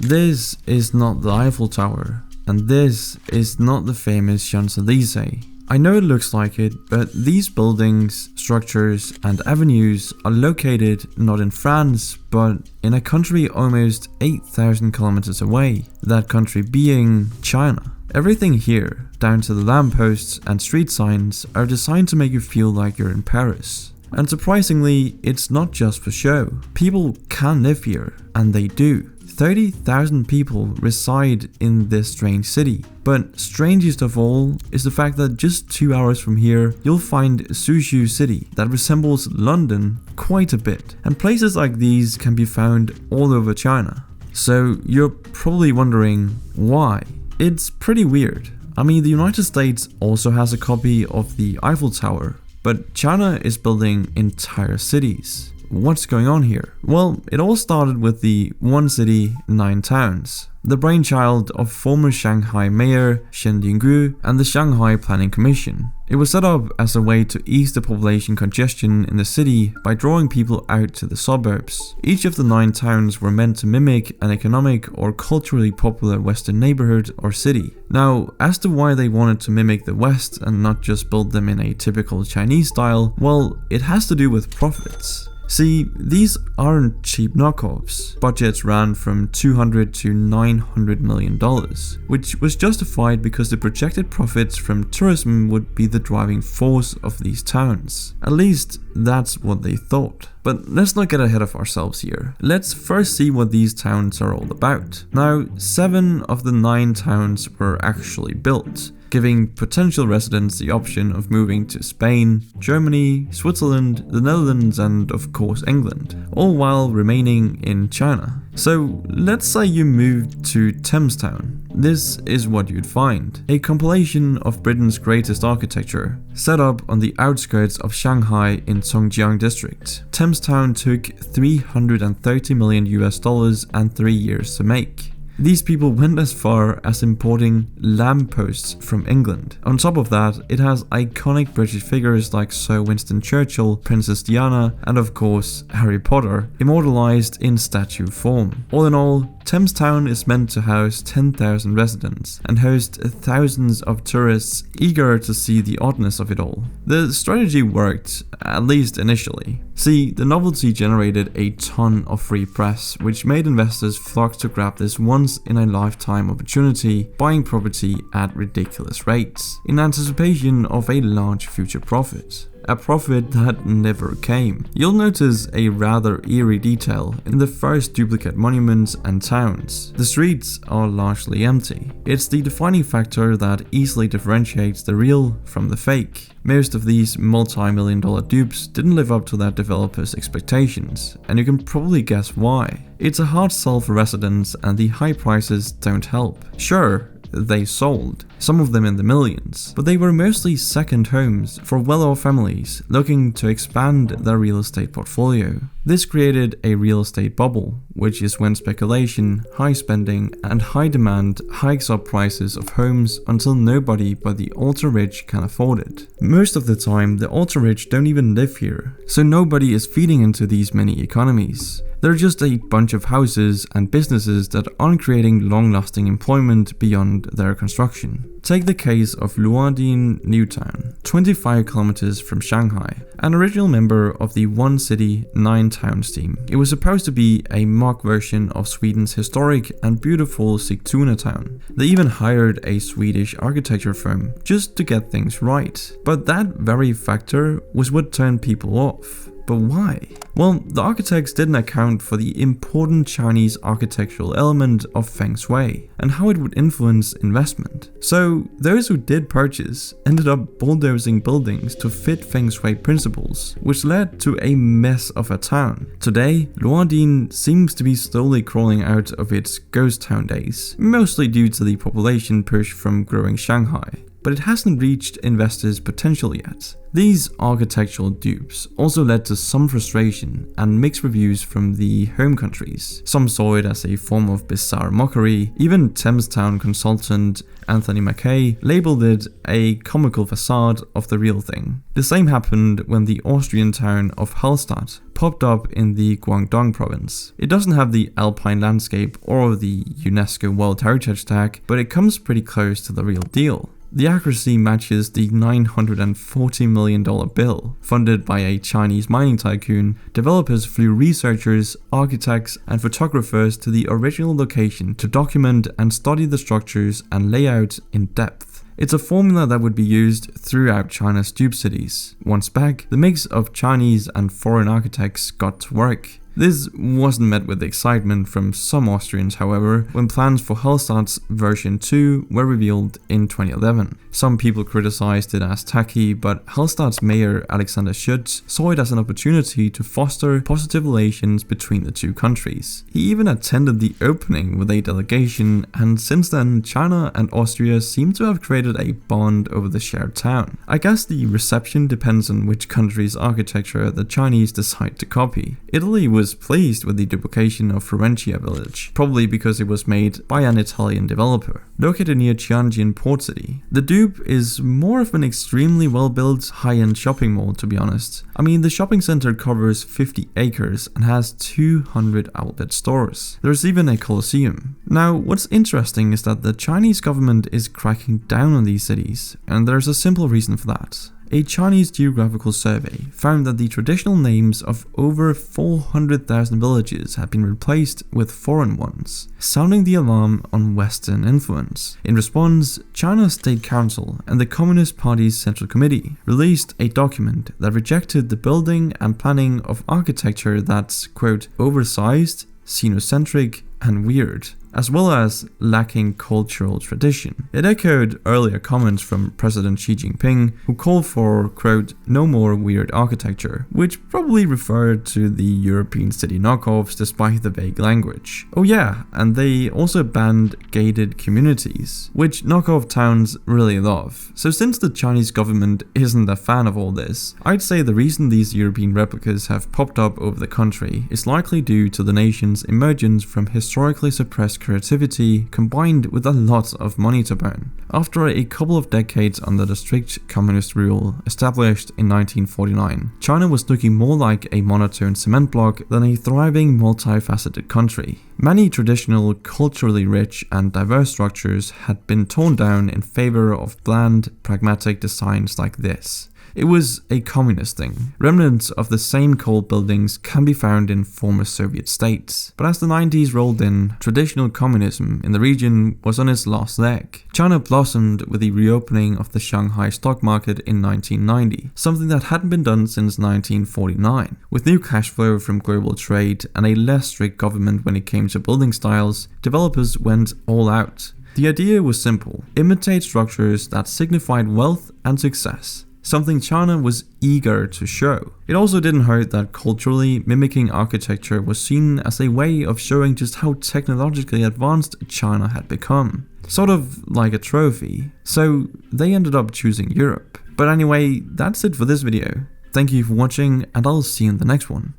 This is not the Eiffel Tower, and this is not the famous Champs-Élysées. I know it looks like it, but these buildings, structures, and avenues are located not in France, but in a country almost 8,000 kilometers away, that country being China. Everything here, down to the lampposts and street signs, are designed to make you feel like you're in Paris. And surprisingly, it's not just for show. People can live here, and they do. 30,000 people reside in this strange city. But strangest of all is the fact that just 2 hours from here, you'll find Suzhou City that resembles London quite a bit. And places like these can be found all over China. So you're probably wondering why? It's pretty weird. I mean, the United States also has a copy of the Eiffel Tower, but China is building entire cities. What's going on here? Well, it all started with the One City, Nine Towns, the brainchild of former Shanghai Mayor Shen Yinggu and the Shanghai Planning Commission. It was set up as a way to ease the population congestion in the city by drawing people out to the suburbs. Each of the 9 towns were meant to mimic an economic or culturally popular Western neighborhood or city. Now, as to why they wanted to mimic the West and not just build them in a typical Chinese style, well, it has to do with profits. See, these aren't cheap knockoffs. Budgets ran from $200 to $900 million, which was justified because the projected profits from tourism would be the driving force of these towns. At least, that's what they thought. But let's not get ahead of ourselves here. Let's first see what these towns are all about. Now, 7 of the 9 towns were actually built, giving potential residents the option of moving to Spain, Germany, Switzerland, the Netherlands, and of course England, all while remaining in China. So let's say you moved to Thames Town. This is what you'd find: a compilation of Britain's greatest architecture, set up on the outskirts of Shanghai in Songjiang district. Thames Town took $330 million and 3 years to make. These people went as far as importing lampposts from England. On top of that, it has iconic British figures like Sir Winston Churchill, Princess Diana, and of course Harry Potter, immortalized in statue form. All in all, Thames Town is meant to house 10,000 residents and host thousands of tourists eager to see the oddness of it all. The strategy worked, at least initially. See, the novelty generated a ton of free press, which made investors flock to grab this once-in-a-lifetime opportunity, buying property at ridiculous rates, in anticipation of a large future profit. A profit that never came. You'll notice a rather eerie detail in the first duplicate monuments and towns. The streets are largely empty. It's the defining factor that easily differentiates the real from the fake. Most of these multi-million-dollar dupes didn't live up to their developers' expectations, and you can probably guess why. It's a hard sell for residents, and the high prices don't help. Sure, they sold, some of them in the millions, but they were mostly second homes for well-off families looking to expand their real estate portfolio. This created a real estate bubble, which is when speculation, high spending, and high demand hikes up prices of homes until nobody but the ultra-rich can afford it. Most of the time, the ultra-rich don't even live here, so nobody is feeding into these mini economies. They're just a bunch of houses and businesses that aren't creating long-lasting employment beyond their construction. Take the case of Luodian New Town, 25 kilometers from Shanghai, an original member of the One City, Nine Towns team. It was supposed to be a mock version of Sweden's historic and beautiful Sigtuna town. They even hired a Swedish architecture firm just to get things right. But that very factor was what turned people off. But why? Well, the architects didn't account for the important Chinese architectural element of Feng Shui and how it would influence investment. So those who did purchase ended up bulldozing buildings to fit Feng Shui principles, which led to a mess of a town. Today, Luodian seems to be slowly crawling out of its ghost town days, mostly due to the population push from growing Shanghai. but it hasn't reached investors' potential yet. These architectural dupes also led to some frustration and mixed reviews from the home countries. Some saw it as a form of bizarre mockery. Even Thames Town consultant Anthony Mackay labeled it a comical facade of the real thing. The same happened when the Austrian town of Hallstatt popped up in the Guangdong province. It doesn't have the alpine landscape or the UNESCO World Heritage tag, but it comes pretty close to the real deal. The accuracy matches the $940 million bill. Funded by a Chinese mining tycoon, developers flew researchers, architects, and photographers to the original location to document and study the structures and layout in depth. It's a formula that would be used throughout China's dupe cities. Once back, the mix of Chinese and foreign architects got to work. This wasn't met with excitement from some Austrians, however, when plans for Hallstatt's version 2 were revealed in 2011. Some people criticized it as tacky, but Hallstatt's mayor Alexander Schütz saw it as an opportunity to foster positive relations between the two countries. He even attended the opening with a delegation, and since then China and Austria seem to have created a bond over the shared town. I guess the reception depends on which country's architecture the Chinese decide to copy. Italy was pleased with the duplication of Florentia village, probably because it was made by an Italian developer, located near Tianjin port city. The dupe is more of an extremely well-built high-end shopping mall, to be honest. I mean, the shopping center covers 50 acres and has 200 outlet stores. There's even a coliseum. Now, what's interesting is that the Chinese government is cracking down on these cities, and there's a simple reason for that. A Chinese geographical survey found that the traditional names of over 400,000 villages had been replaced with foreign ones, sounding the alarm on Western influence. In response, China's State Council and the Communist Party's Central Committee released a document that rejected the building and planning of architecture that's, quote, oversized, xenocentric, and weird, as well as lacking cultural tradition. It echoed earlier comments from President Xi Jinping, who called for, quote, no more weird architecture, which probably referred to the European city knockoffs despite the vague language. Oh yeah, and they also banned gated communities, which knockoff towns really love. So since the Chinese government isn't a fan of all this, I'd say the reason these European replicas have popped up over the country is likely due to the nation's emergence from historically suppressed creativity combined with a lot of money to burn. After a couple of decades under the strict communist rule established in 1949, China was looking more like a monotone cement block than a thriving, multifaceted country. Many traditional, culturally rich and diverse structures had been torn down in favor of bland, pragmatic designs like this. It was a communist thing. Remnants of the same cold buildings can be found in former Soviet states. But as the 90s rolled in, traditional communism in the region was on its last leg. China blossomed with the reopening of the Shanghai stock market in 1990, something that hadn't been done since 1949. With new cash flow from global trade and a less strict government when it came to building styles, developers went all out. The idea was simple: imitate structures that signified wealth and success, something China was eager to show. It also didn't hurt that culturally mimicking architecture was seen as a way of showing just how technologically advanced China had become. Sort of like a trophy. So they ended up choosing Europe. But anyway, that's it for this video. Thank you for watching, and I'll see you in the next one.